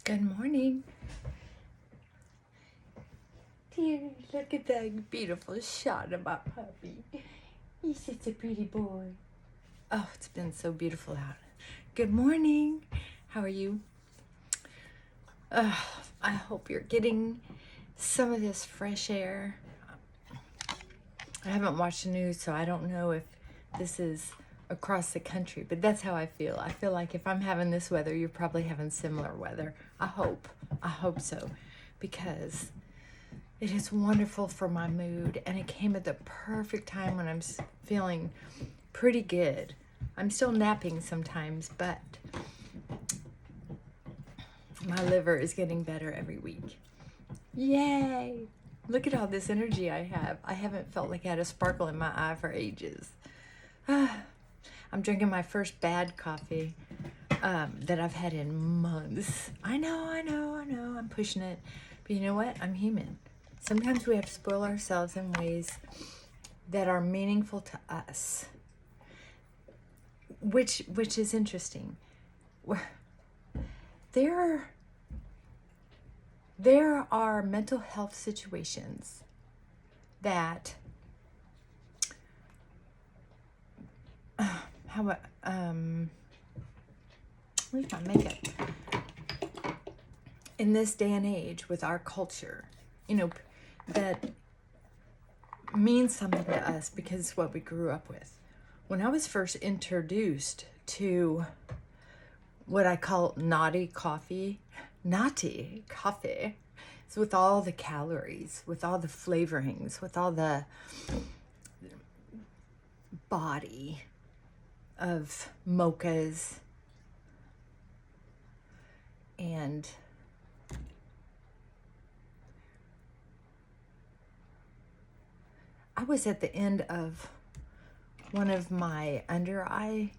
Good morning. Dear, look at that beautiful shot of my puppy. He's such a pretty boy. Oh, it's been so beautiful out. Good morning. How are you? I hope you're getting some of this fresh air. I haven't watched the news, so I don't know if this is across the country, but that's how I feel. I feel like if I'm having this weather, you're probably having similar weather. I hope so, because it is wonderful for my mood, and it came at the perfect time when I'm feeling pretty good. I'm still napping sometimes, but my liver is getting better every week. Yay! Look at all this energy I have. I haven't felt like I had a sparkle in my eye for ages. I'm drinking my first bad coffee that I've had in months. I know, I'm pushing it. But you know what? I'm human. Sometimes we have to spoil ourselves in ways that are meaningful to us, which is interesting. There are mental health situations that where's my makeup? In this day and age with our culture, that means something to us because it's what we grew up with. When I was first introduced to what I call naughty coffee, it's with all the calories, with all the flavorings, with all the body of mochas and I was at the end of one of my under eye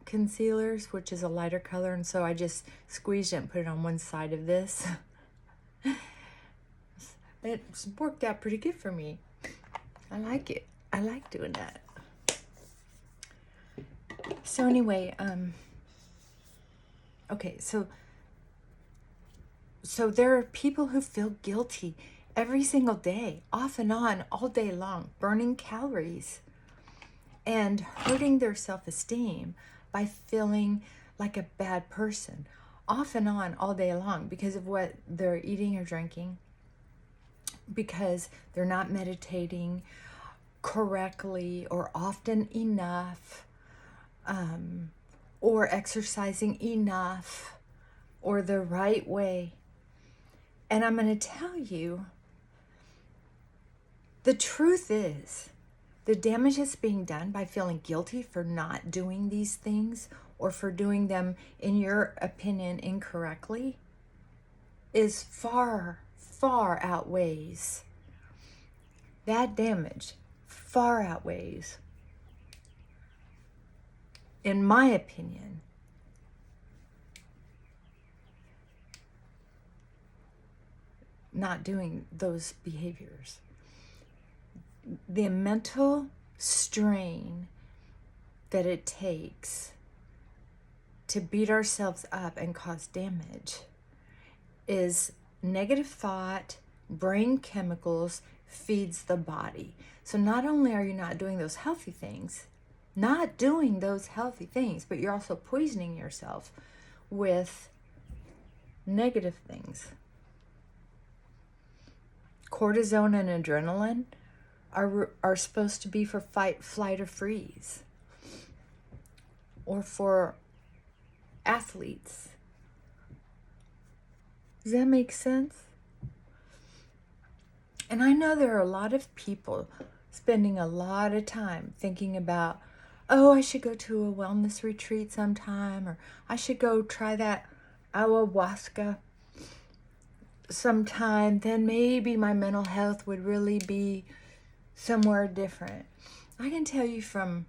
concealers, which is a lighter color, and so I just squeezed it and put it on one side of this. It worked out pretty good for me. I like it. I like doing that. So anyway, okay, so there are people who feel guilty every single day, off and on, all day long, burning calories and hurting their self-esteem by feeling like a bad person, off and on, all day long, because of what they're eating or drinking, because they're not meditating correctly or often enough, or exercising enough or the right way. And I'm going to tell you, the truth is, the damage that's being done by feeling guilty for not doing these things or for doing them, in your opinion, incorrectly is far, far outweighs. That damage far outweighs, in my opinion, not doing those behaviors. The mental strain that it takes to beat ourselves up and cause damage is negative thought, brain chemicals, feeds the body. So not only are you not doing those healthy things, but you're also poisoning yourself with negative things. Cortisone and adrenaline are supposed to be for fight, flight, or freeze, or for athletes. Does that make sense? And I know there are a lot of people spending a lot of time thinking about, oh, I should go to a wellness retreat sometime, or I should go try that ayahuasca sometime, then maybe my mental health would really be somewhere different. I can tell you from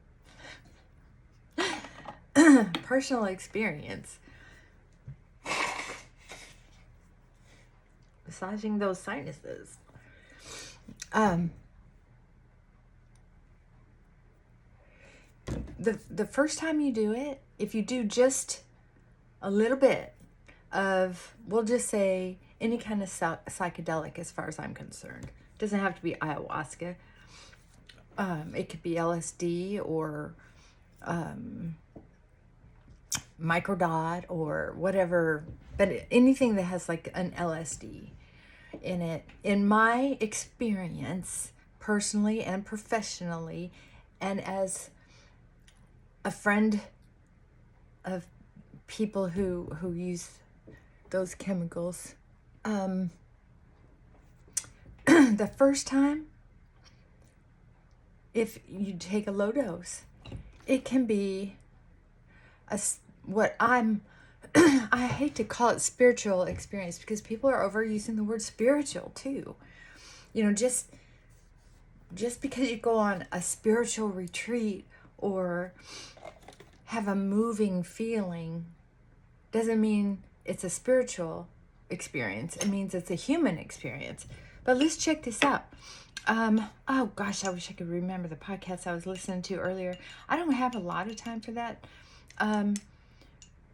personal experience, massaging those sinuses. The first time you do it, if you do just a little bit, of, we'll just say, any kind of psychedelic as far as I'm concerned. It doesn't have to be ayahuasca. It could be LSD or microdot or whatever, but anything that has like an LSD in it. In my experience, personally and professionally, and as a friend of people who use those chemicals, the first time, if you take a low dose, it can be what I'm I hate to call it spiritual experience, because people are overusing the word spiritual too. You know, just because you go on a spiritual retreat or have a moving feeling doesn't mean it's a spiritual experience. It means it's a human experience. But let's check this out. Oh gosh, I wish I could remember the podcast I was listening to earlier. I don't have a lot of time for that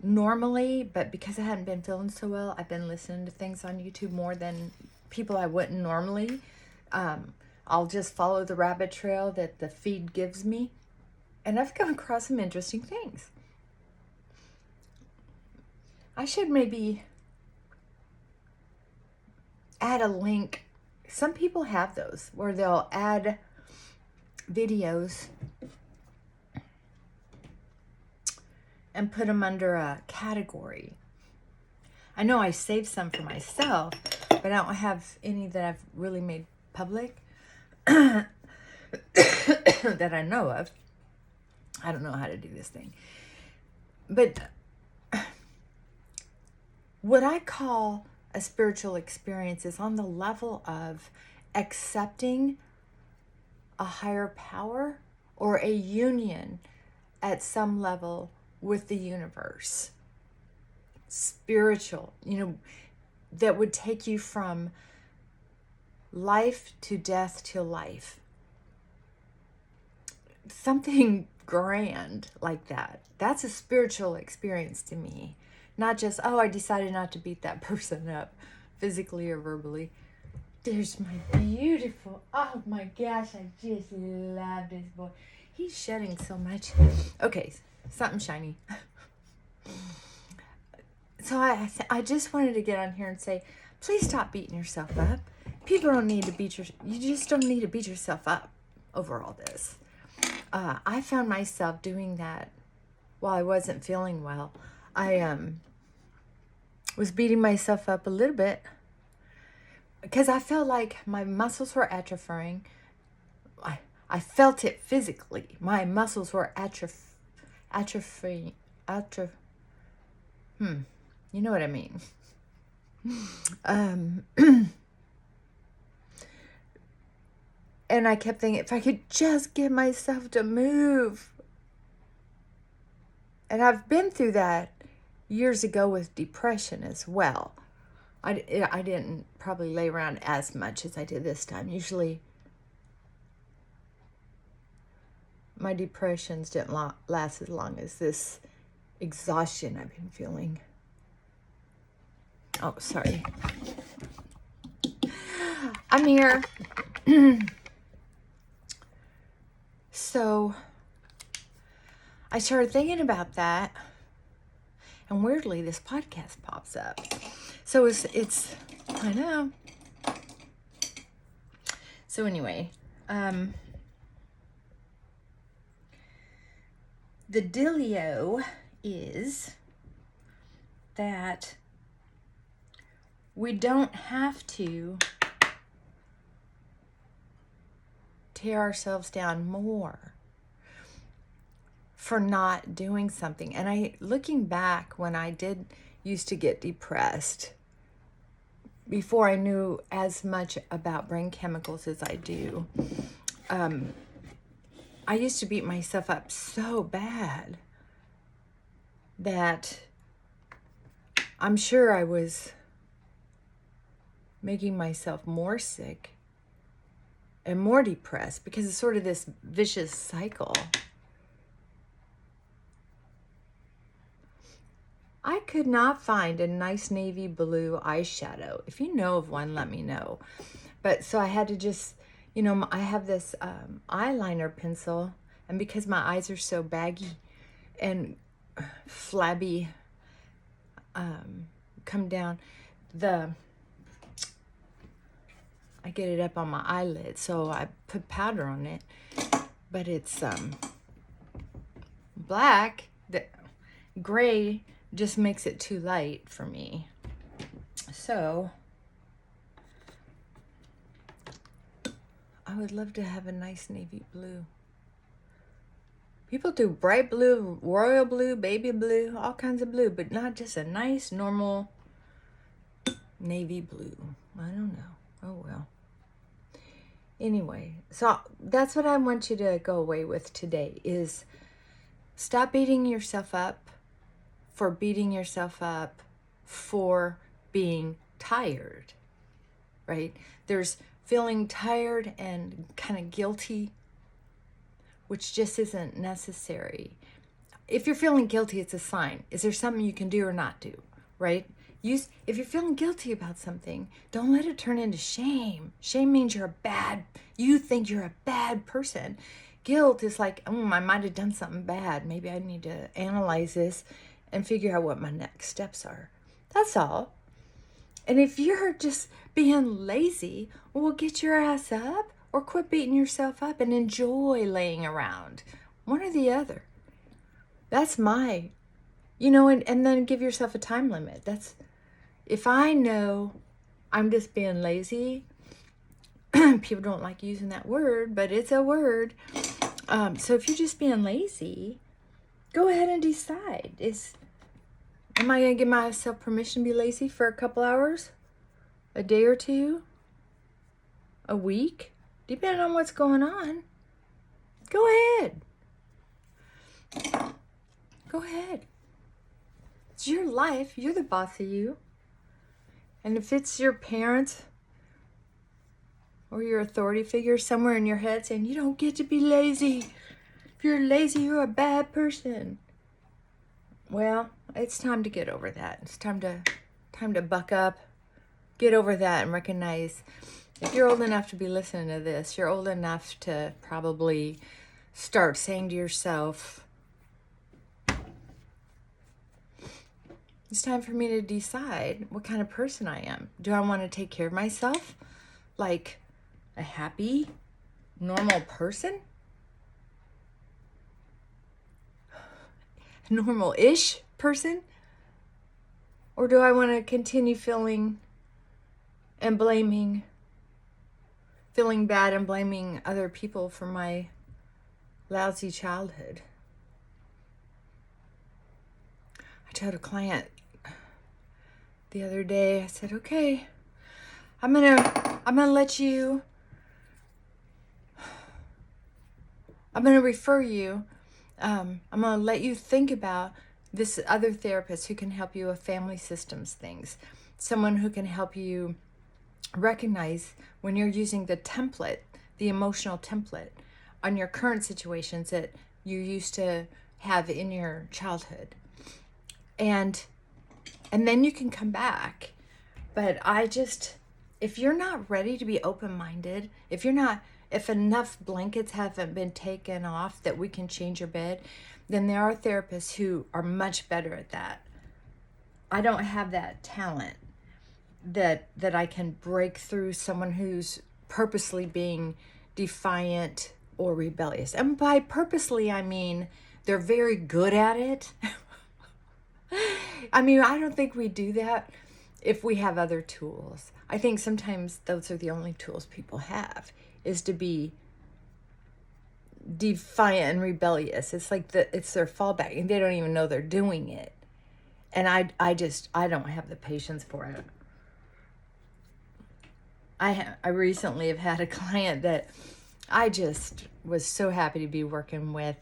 normally, but because I hadn't been feeling so well, I've been listening to things on YouTube more than people I wouldn't normally. I'll just follow the rabbit trail that the feed gives me, and I've come across some interesting things. I should maybe add a link. Some people have those where they'll add videos and put them under a category. I know I saved some for myself, but I don't have any that I've really made public that I know of. I don't know how to do this thing. But what I call a spiritual experience is on the level of accepting a higher power or a union at some level with the universe. Spiritual, that would take you from life to death to life. Something grand like that. That's a spiritual experience to me. Not just, I decided not to beat that person up physically or verbally. There's my beautiful, oh my gosh, I just love this boy. He's shedding so much. Okay, something shiny. So I just wanted to get on here and say, please stop beating yourself up. People don't need to you just don't need to beat yourself up over all this. I found myself doing that while I wasn't feeling well. I was beating myself up a little bit because I felt like my muscles were atrophying. I felt it physically. My muscles were atrophying. You know what I mean. And I kept thinking, if I could just get myself to move. And I've been through that years ago with depression as well. I didn't probably lay around as much as I did this time. Usually my depressions didn't last as long as this exhaustion I've been feeling. Oh, sorry. I'm here. So I started thinking about that, and weirdly this podcast pops up. So it's I know. So anyway, the dealio is that we don't have to tear ourselves down more for not doing something. And looking back when I used to get depressed, before I knew as much about brain chemicals as I do, I used to beat myself up so bad that I'm sure I was making myself more sick and more depressed, because it's sort of this vicious cycle. I could not find a nice navy blue eyeshadow. If you know of one, let me know. But so I had to just, I have this eyeliner pencil, and because my eyes are so baggy and flabby, come down, I get it up on my eyelid, so I put powder on it, but it's black. The gray just makes it too light for me. So I would love to have a nice navy blue. People do bright blue, royal blue, baby blue, all kinds of blue, but not just a nice, normal navy blue. I don't know. Oh, well. Anyway, so that's what I want you to go away with today is stop beating yourself up for beating yourself up for being tired, right? There's feeling tired and kind of guilty, which just isn't necessary. If you're feeling guilty, it's a sign. Is there something you can do or not do, right? If you're feeling guilty about something, don't let it turn into shame. Shame means you think you're a bad person. Guilt is like, I might have done something bad. Maybe I need to analyze this and figure out what my next steps are. That's all. And if you're just being lazy, well, get your ass up or quit beating yourself up and enjoy laying around. One or the other. That's my, and then give yourself a time limit. If I know I'm just being lazy, people don't like using that word, but it's a word. So if you're just being lazy, go ahead and decide. Am I going to give myself permission to be lazy for a couple hours? A day or two? A week? Depending on what's going on. Go ahead. Go ahead. It's your life. You're the boss of you. And if it's your parents or your authority figure somewhere in your head saying, you don't get to be lazy. If you're lazy, you're a bad person. Well, it's time to get over that. It's time to buck up, get over that and recognize if you're old enough to be listening to this, you're old enough to probably start saying to yourself, it's time for me to decide what kind of person I am. Do I want to take care of myself like a happy, normal person? Normal-ish person? Or do I want to continue feeling bad and blaming other people for my lousy childhood? I told a client the other day, I said, okay, I'm gonna refer you. I'm gonna let you think about this other therapist who can help you with family systems things. Someone who can help you recognize when you're using the template, the emotional template on your current situations that you used to have in your childhood. And then you can come back. But if you're not ready to be open-minded, if enough blankets haven't been taken off that we can change your bed, then there are therapists who are much better at that. I don't have that talent that I can break through someone who's purposely being defiant or rebellious. And by purposely, I mean they're very good at it. I don't think we do that if we have other tools. I think sometimes those are the only tools people have, is to be defiant and rebellious. It's like it's their fallback, and they don't even know they're doing it. And I don't have the patience for it. I recently have had a client that I just was so happy to be working with.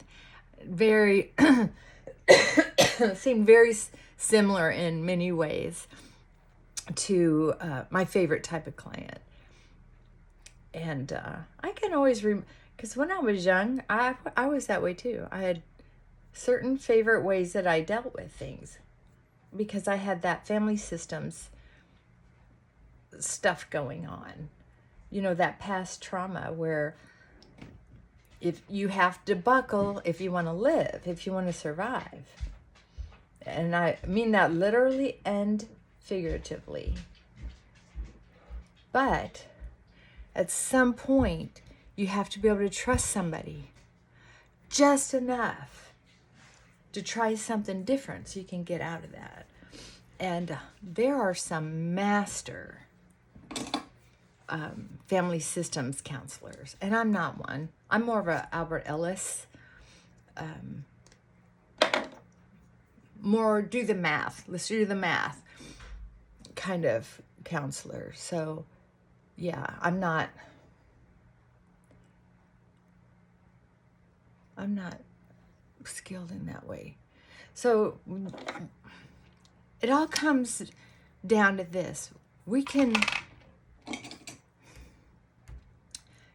Seemed very similar in many ways to my favorite type of client. And I can always because when I was young, I was that way too. I had certain favorite ways that I dealt with things. because I had that family systems stuff going on. You know, that past trauma where if you have to buckle if you want to live, if you want to survive. And I mean that literally and figuratively. But at some point, you have to be able to trust somebody just enough to try something different so you can get out of that. And there are some master family systems counselors, and I'm not one. I'm more of a Albert Ellis, more do the math, let's do the math kind of counselor. So yeah, I'm not skilled in that way. So it all comes down to this. We can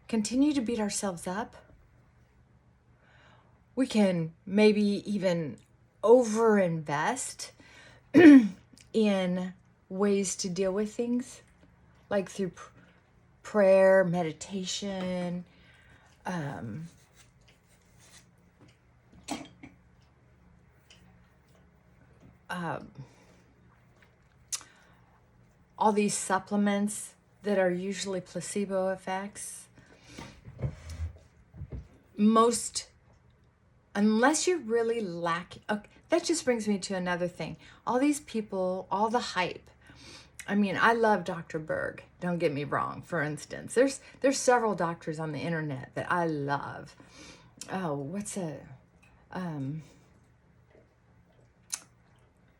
continue to beat ourselves up. We can maybe even overinvest in ways to deal with things, like through prayer, meditation, all these supplements that are usually placebo effects. Unless you're really lacking, okay, that just brings me to another thing. All these people, all the hype. I mean, I love Dr. Berg. Don't get me wrong. For instance, there's several doctors on the internet that I love. Oh,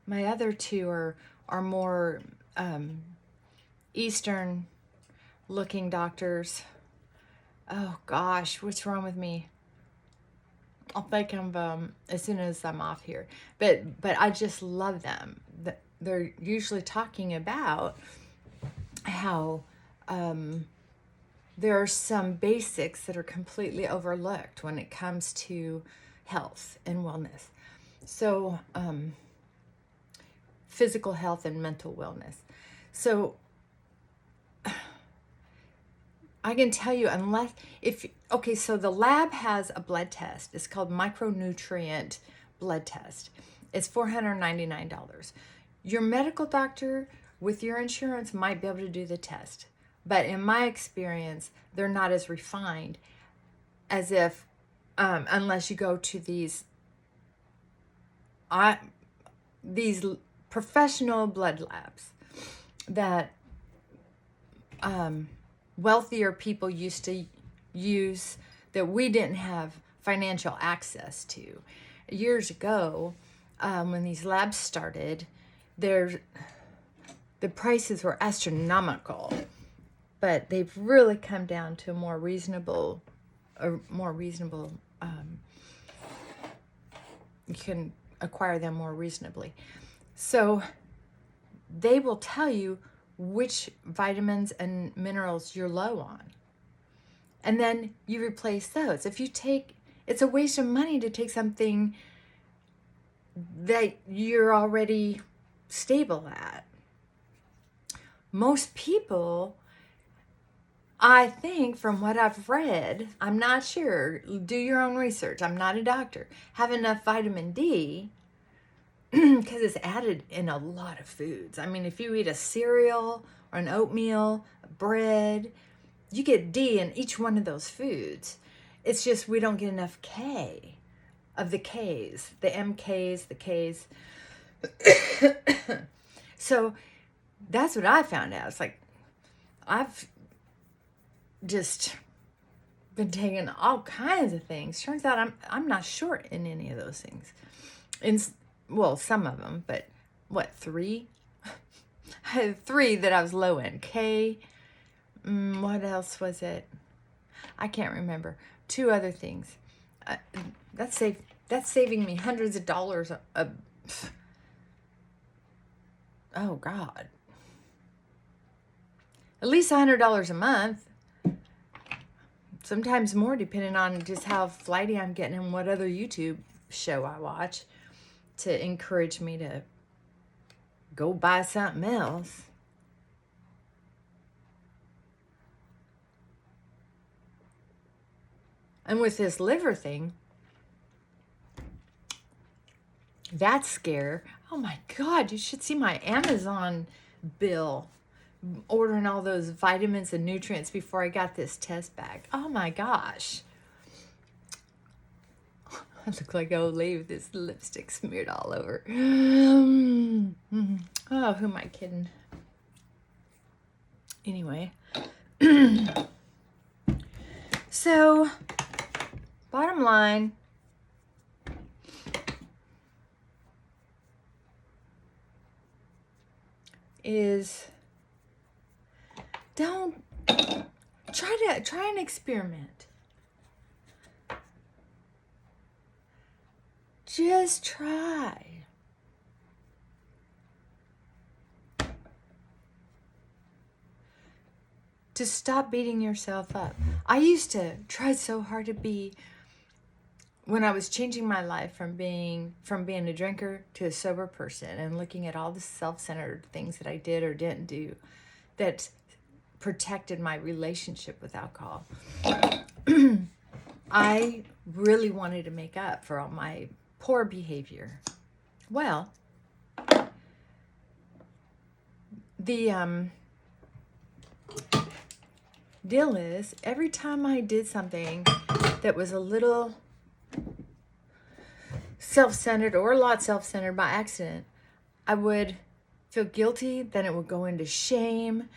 my other two are more Eastern looking doctors. Oh gosh, what's wrong with me? I'll think of as soon as I'm off here. But I just love them. They're usually talking about how there are some basics that are completely overlooked when it comes to health and wellness. So physical health and mental wellness. So I can tell you, so the lab has a blood test. It's called micronutrient blood test. It's $499. Your medical doctor with your insurance might be able to do the test. But in my experience, they're not as refined as if, unless you go to these professional blood labs that wealthier people used to use, that we didn't have financial access to. Years ago, when these labs started, the prices were astronomical, but they've really come down to a more reasonable. You can acquire them more reasonably. So they will tell you which vitamins and minerals you're low on. And then you replace those. It's a waste of money to take something that you're already stable at. Most people, I think, from what I've read, I'm not sure, do your own research, I'm not a doctor, have enough vitamin D because it's added in a lot of foods. I mean, if you eat a cereal or an oatmeal, bread, you get D in each one of those foods. It's just we don't get enough K of the Ks, the MKs, the Ks. So that's what I found out. It's like, I've just been taking all kinds of things. Turns out I'm not short in any of those things. Well, some of them, but what, 3? I had 3 that I was low in. K, what else was it? I can't remember. 2 other things. That's saving me hundreds of dollars. Oh God. At least $100 a month. Sometimes more, depending on just how flighty I'm getting and what other YouTube show I watch to encourage me to go buy something else. And with this liver thing, that scare, oh my God, you should see my Amazon bill ordering all those vitamins and nutrients before I got this test back. Oh my gosh. I look like an old lady with this lipstick smeared all over. Oh, who am I kidding? Anyway. So, bottom line, is don't try and experiment. Just try. To stop beating yourself up. I used to try so hard to be, when I was changing my life from being a drinker to a sober person and looking at all the self-centered things that I did or didn't do that protected my relationship with alcohol. I really wanted to make up for all my poor behavior. Well, the deal is, every time I did something that was a little self-centered or a lot self-centered by accident, I would feel guilty. Then it would go into shame.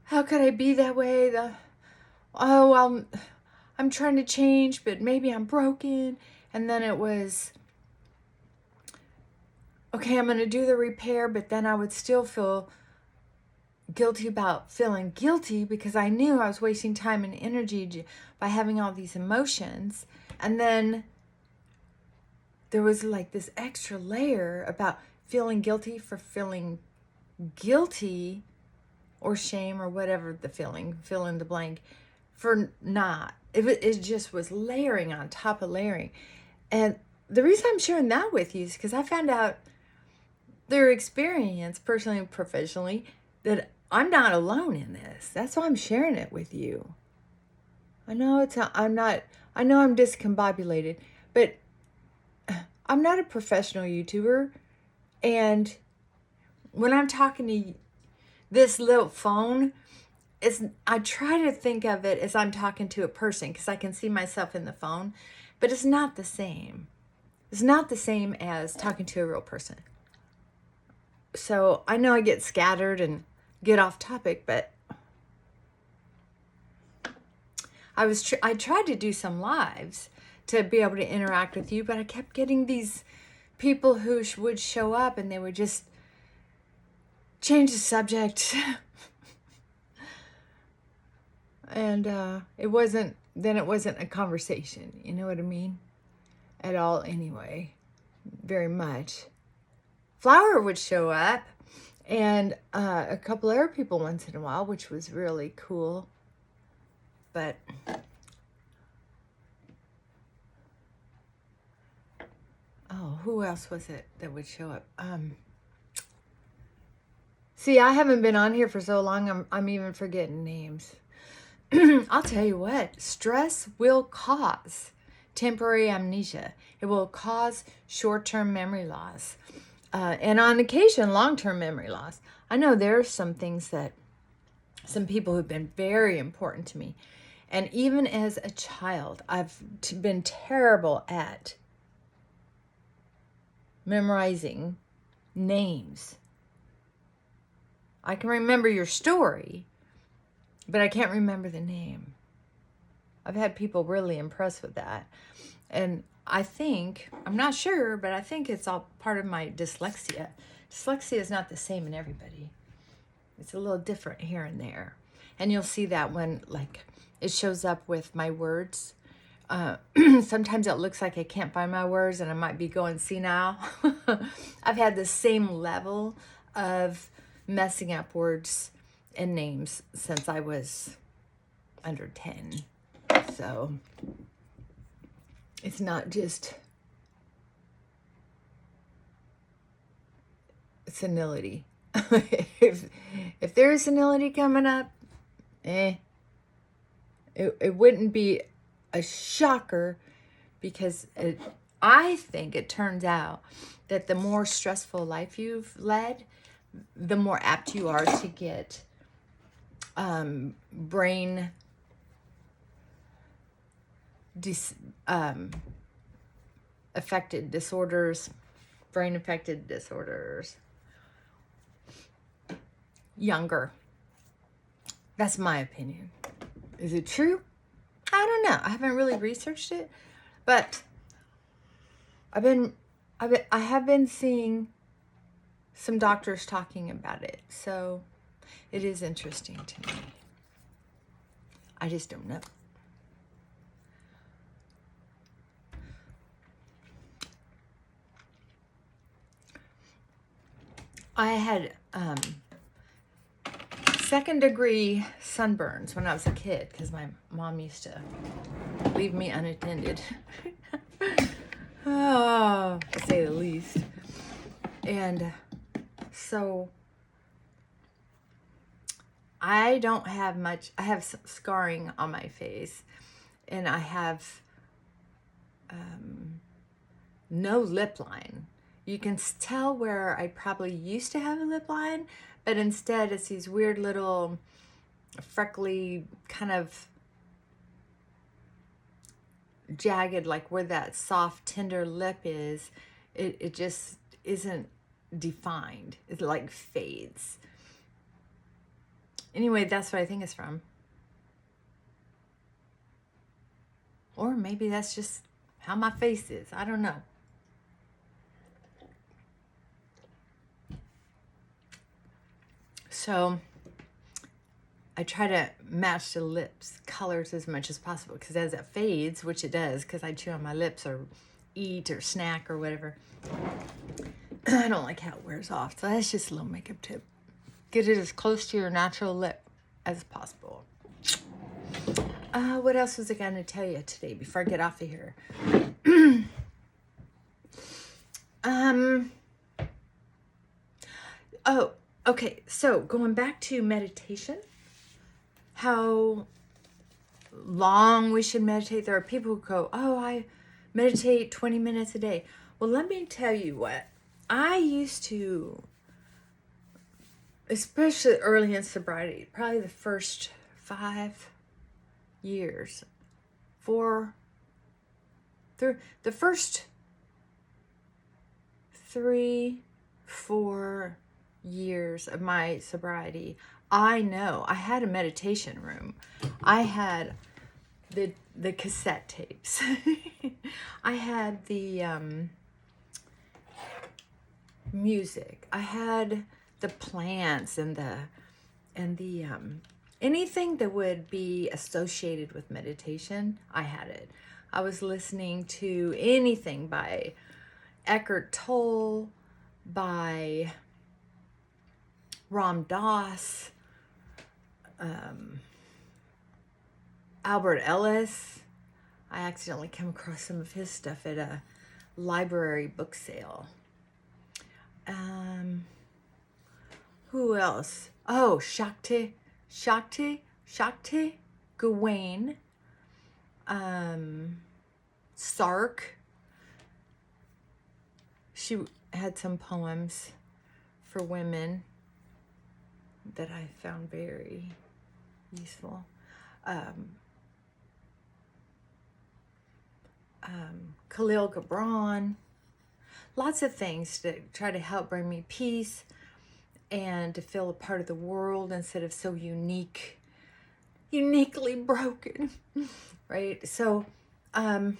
How could I be that way? I'm trying to change, but maybe I'm broken. And then it was, okay, I'm going to do the repair, but then I would still feel guilty about feeling guilty because I knew I was wasting time and energy by having all these emotions. And then there was like this extra layer about feeling guilty for feeling guilty or shame or whatever the feeling, fill in the blank, for not. It just was layering on top of layering. And the reason I'm sharing that with you is because I found out through experience, personally and professionally, that I'm not alone in this. That's why I'm sharing it with you. I know I'm discombobulated, but I'm not a professional YouTuber. And when I'm talking to this little phone, I try to think of it as I'm talking to a person because I can see myself in the phone, but it's not the same. It's not the same as talking to a real person. So I know I get scattered and get off topic, but I tried to do some lives to be able to interact with you, but I kept getting these people who would show up and they would just change the subject. And it wasn't a conversation, you know what I mean? At all anyway, very much. Flower would show up and a couple other people once in a while, which was really cool. But oh, who else was it that would show up? See, I haven't been on here for so long, I'm even forgetting names. I'll tell you what, stress will cause temporary amnesia. It will cause short-term memory loss. And on occasion, long-term memory loss. I know there are some things that some people who've been very important to me. And even as a child, I've been terrible at memorizing names. I can remember your story, but I can't remember the name. I've had people really impressed with that. And I think, I'm not sure, but I think it's all part of my dyslexia. Dyslexia is not the same in everybody. It's a little different here and there. And you'll see that when, like, it shows up with my words. Sometimes it looks like I can't find my words and I might be going senile. I've had the same level of messing up words and names since I was under 10. So it's not just senility. if there's senility coming up, it wouldn't be a shocker, because I think it turns out that the more stressful life you've led, the more apt you are to get brain affected disorders, brain affected disorders younger. That's my opinion. Is it true? I don't know. I haven't really researched it, but I have been seeing some doctors talking about it, so it is interesting to me. I just don't know. I had second-degree sunburns when I was a kid, because my mom used to leave me unattended. Oh, to say the least. And so I don't have much. I have some scarring on my face, and I have no lip line. You can tell where I probably used to have a lip line, but instead it's these weird little freckly kind of jagged, like where that soft tender lip is, it just isn't defined. It like fades. Anyway, that's what I think it's from. Or maybe that's just how my face is. I don't know. So I try to match the lips colors as much as possible, because as it fades, which it does, because I chew on my lips or eat or snack or whatever, I don't like how it wears off. So that's just a little makeup tip. Get it as close to your natural lip as possible. What else was I going to tell you today before I get off of here? Oh, okay. So going back to meditation, how long we should meditate. There are people who go, oh, I meditate 20 minutes a day. Well, let me tell you what. I used to, especially early in sobriety, probably the first 5 years, the first 3, 4 years of my sobriety, I know I had a meditation room. I had the cassette tapes. I had the music. I had the plants and the anything that would be associated with meditation. I had it. I was listening to anything by Eckhart Tolle, by Ram Dass, Albert Ellis. I accidentally came across some of his stuff at a library book sale. Who else? Oh, Shakti Gawain, Sark. She had some poems for women that I found very useful. Khalil Gibran. Lots of things to try to help bring me peace and to feel a part of the world instead of so uniquely broken, right? So I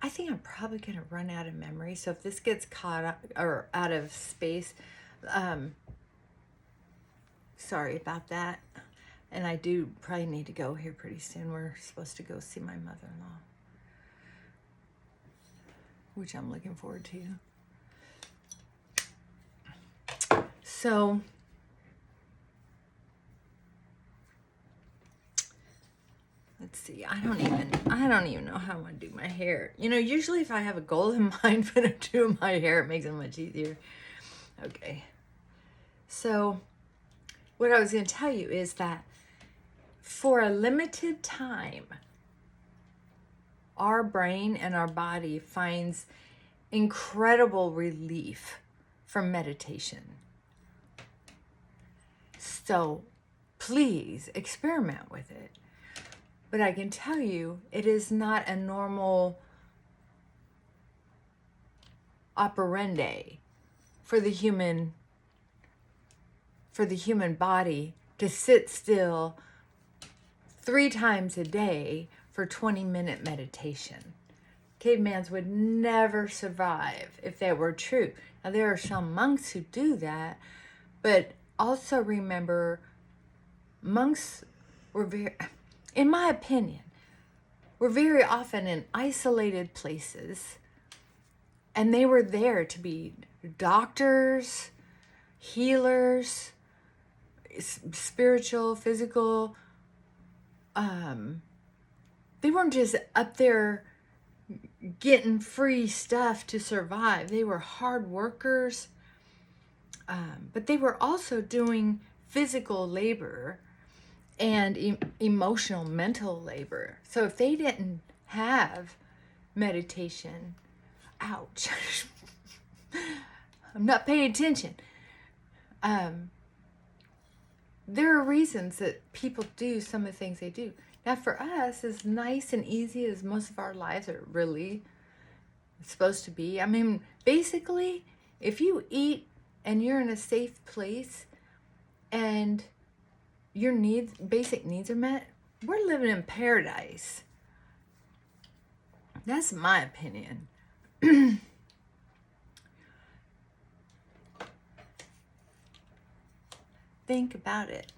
think I'm probably going to run out of memory. So if this gets caught up or out of space, sorry about that. And I do probably need to go here pretty soon. We're supposed to go see my mother-in-law, which I'm looking forward to. So let's see. I don't even know how I want to do my hair. You know, usually if I have a goal in mind when I'm doing my hair, it makes it much easier. Okay. So what I was going to tell you is that for a limited time, our brain and our body finds incredible relief from meditation. So please experiment with it. But I can tell you, it is not a normal operandi for the human body to sit still 3 times a day for 20-minute meditation. Cavemans would never survive if that were true. Now, there are some monks who do that, but also remember, monks were very, in my opinion, were very often in isolated places, and they were there to be doctors, healers, spiritual, physical. They weren't just up there getting free stuff to survive. They were hard workers, but they were also doing physical labor and emotional, mental labor. So if they didn't have meditation, ouch, I'm not paying attention. There are reasons that people do some of the things they do. Now, for us, as nice and easy as most of our lives are really supposed to be, I mean, basically, if you eat and you're in a safe place and your basic needs are met, we're living in paradise. That's my opinion. Think about it.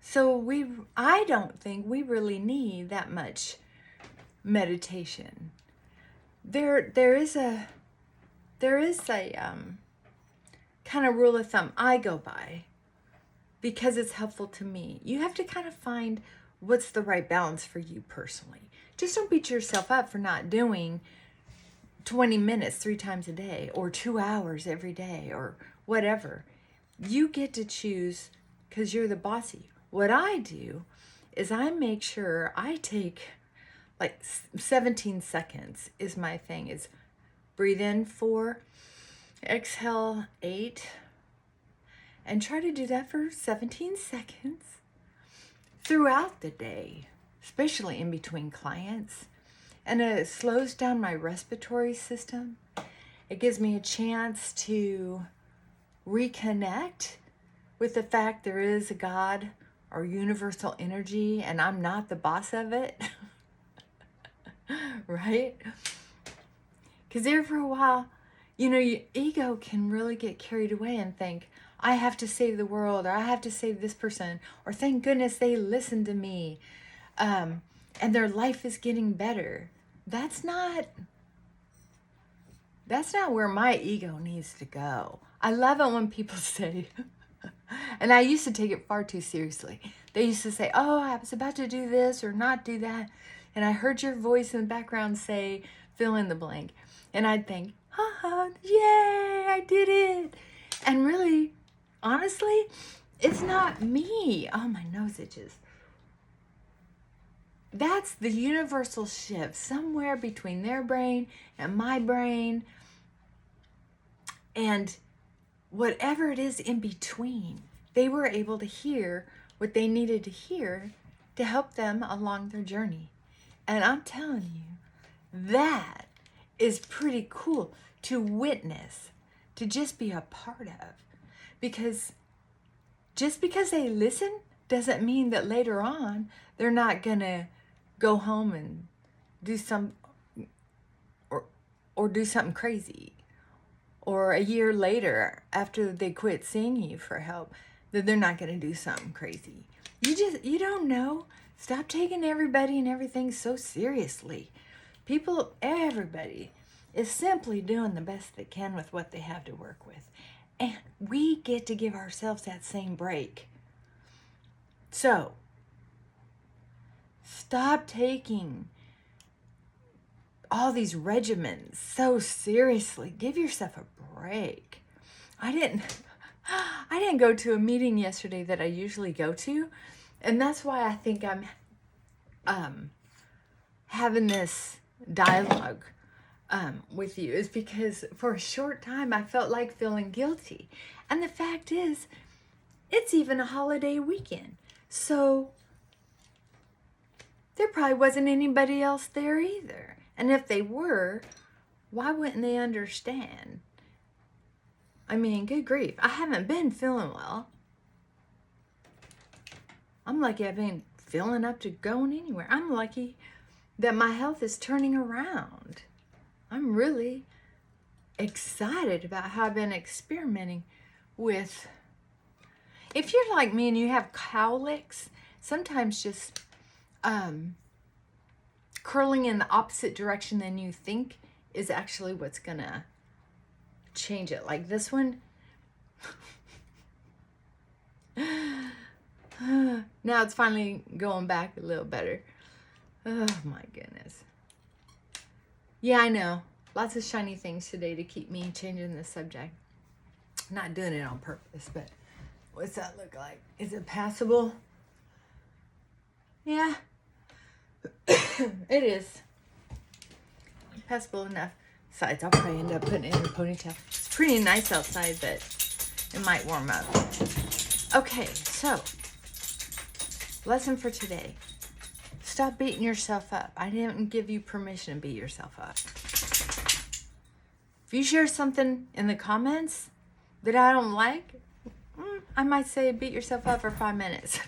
So I don't think we really need that much meditation. There is a kind of rule of thumb I go by because it's helpful to me. You have to kind of find what's the right balance for you personally. Just don't beat yourself up for not doing 20 minutes 3 times a day or 2 hours every day or whatever. You get to choose because you're the bossy. What I do is I make sure I take like 17 seconds is my thing. Is breathe in 4, exhale 8, and try to do that for 17 seconds throughout the day, especially in between clients. And it slows down my respiratory system. It gives me a chance to reconnect with the fact there is a God or universal energy and I'm not the boss of it. Right? Because there for a while, your ego can really get carried away and think, I have to save the world, or I have to save this person, or thank goodness they listened to me, and their life is getting better. That's not where my ego needs to go. I love it when people say, and I used to take it far too seriously. They used to say, oh, I was about to do this or not do that, and I heard your voice in the background say, fill in the blank. And I'd think, haha, yay, I did it. And really, honestly, it's not me. Oh, my nose itches. That's the universal shift somewhere between their brain and my brain and whatever it is in between. They were able to hear what they needed to hear to help them along their journey. And I'm telling you, that is pretty cool to witness, to just be a part of. Because just because they listen doesn't mean that later on they're not going to go home and do or do something crazy. Or a year later, after they quit seeing you for help, that they're not going to do something crazy. You don't know. Stop taking everybody and everything so seriously. Everybody is simply doing the best they can with what they have to work with. And we get to give ourselves that same break. So, stop taking all these regimens so seriously. Give yourself a break. I didn't go to a meeting yesterday that I usually go to, and that's why I think I'm having this dialogue with you, is because for a short time I felt like feeling guilty. And the fact is, it's even a holiday weekend. So there probably wasn't anybody else there either. And if they were, why wouldn't they understand? I mean, good grief. I haven't been feeling well. I'm lucky I've been feeling up to going anywhere. I'm lucky that my health is turning around. I'm really excited about how I've been experimenting with. If you're like me and you have cowlicks, sometimes just curling in the opposite direction than you think is actually what's gonna change it. Like this one. Now it's finally going back a little better. Oh my goodness. Yeah, I know. Lots of shiny things today to keep me changing the subject. Not doing it on purpose, but what's that look like? Is it passable? Yeah. It is. Passable enough. Besides, I'll probably end up putting it in a ponytail. It's pretty nice outside, but it might warm up. Okay, so lesson for today. Stop beating yourself up. I didn't give you permission to beat yourself up. If you share something in the comments that I don't like, I might say beat yourself up for 5 minutes.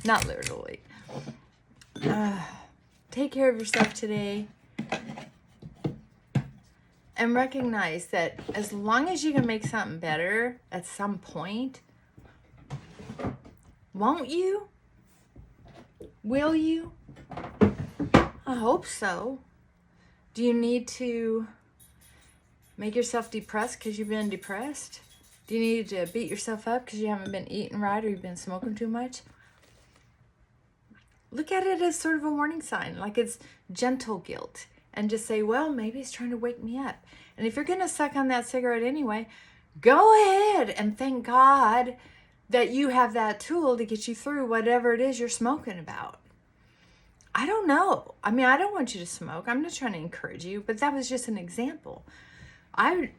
Not literally. Take care of yourself today. And recognize that as long as you can make something better at some point, won't you? Will you? I hope so. Do you need to make yourself depressed because you've been depressed? Do you need to beat yourself up because you haven't been eating right or you've been smoking too much? Look at it as sort of a warning sign, like it's gentle guilt. And just say, well, maybe it's trying to wake me up. And if you're going to suck on that cigarette anyway, go ahead and thank God that you have that tool to get you through whatever it is you're smoking about. I don't know. I mean, I don't want you to smoke. I'm not trying to encourage you, but that was just an example. I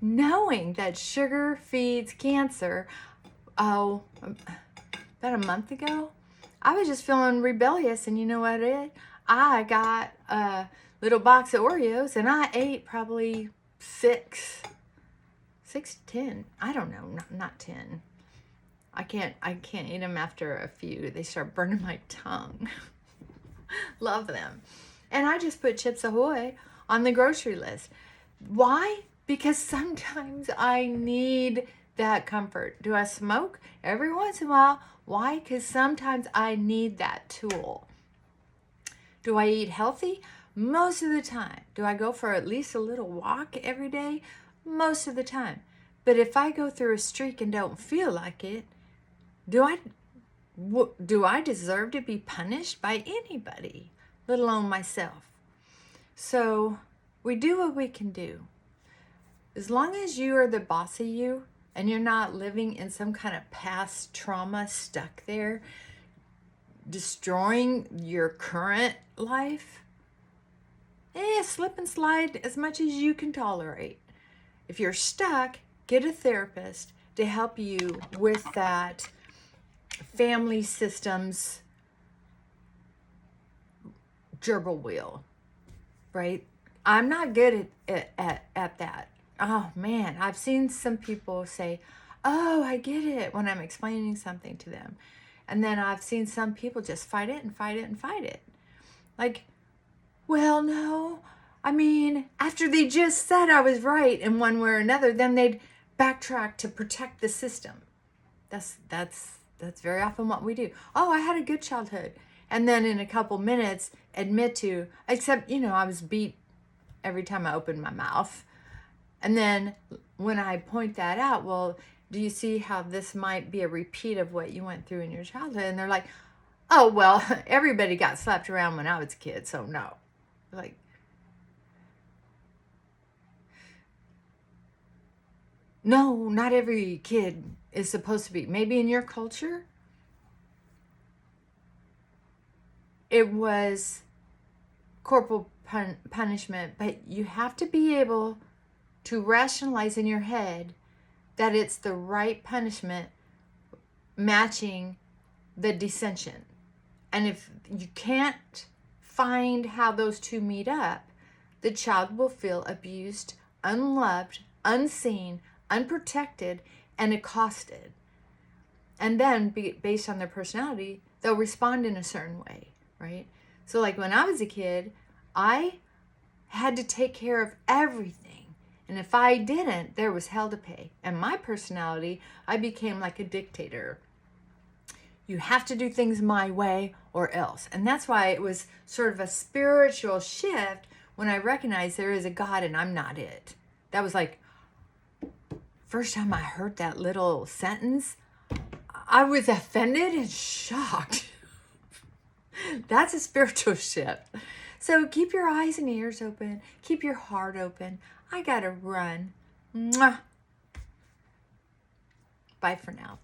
knowing that sugar feeds cancer, about a month ago, I was just feeling rebellious, and you know what it is? I got a little box of Oreos, and I ate probably 6 to 10. I don't know, not 10. I can't eat them after a few. They start burning my tongue. Love them. And I just put Chips Ahoy on the grocery list. Why? Because sometimes I need that comfort. Do I smoke? Every once in a while. Why? Because sometimes I need that tool. Do I eat healthy? Most of the time. Do I go for at least a little walk every day? Most of the time. But if I go through a streak and don't feel like it, do I deserve to be punished by anybody, let alone myself? So we do what we can do. As long as you are the boss of you and you're not living in some kind of past trauma stuck there, destroying your current life, slip and slide as much as you can tolerate. If you're stuck, get a therapist to help you with that family systems gerbil wheel, right? I'm not good at that. Oh man, I've seen some people say, oh, I get it, when I'm explaining something to them. And then I've seen some people just fight it and fight it and fight it. Like, well, no. I mean, after they just said I was right in one way or another, then they'd backtrack to protect the system. That's very often what we do. Oh, I had a good childhood. And then in a couple minutes, admit to, except, I was beat every time I opened my mouth. And then when I point that out, well, do you see how this might be a repeat of what you went through in your childhood? And they're like, oh, well, everybody got slapped around when I was a kid, so no. Like, no, not every kid is supposed to be. Maybe in your culture, it was corporal punishment, but you have to be able to rationalize in your head that it's the right punishment matching the dissension. And if you can't find how those two meet up, the child will feel abused, unloved, unseen, unprotected, and accosted. And then, based on their personality, they'll respond in a certain way, right? So like when I was a kid, I had to take care of everything. And if I didn't, there was hell to pay. And my personality, I became like a dictator. You have to do things my way or else. And that's why it was sort of a spiritual shift when I recognized there is a God and I'm not it. That was like, first time I heard that little sentence, I was offended and shocked. That's a spiritual shift. So keep your eyes and ears open. Keep your heart open. I gotta run. Mwah. Bye for now.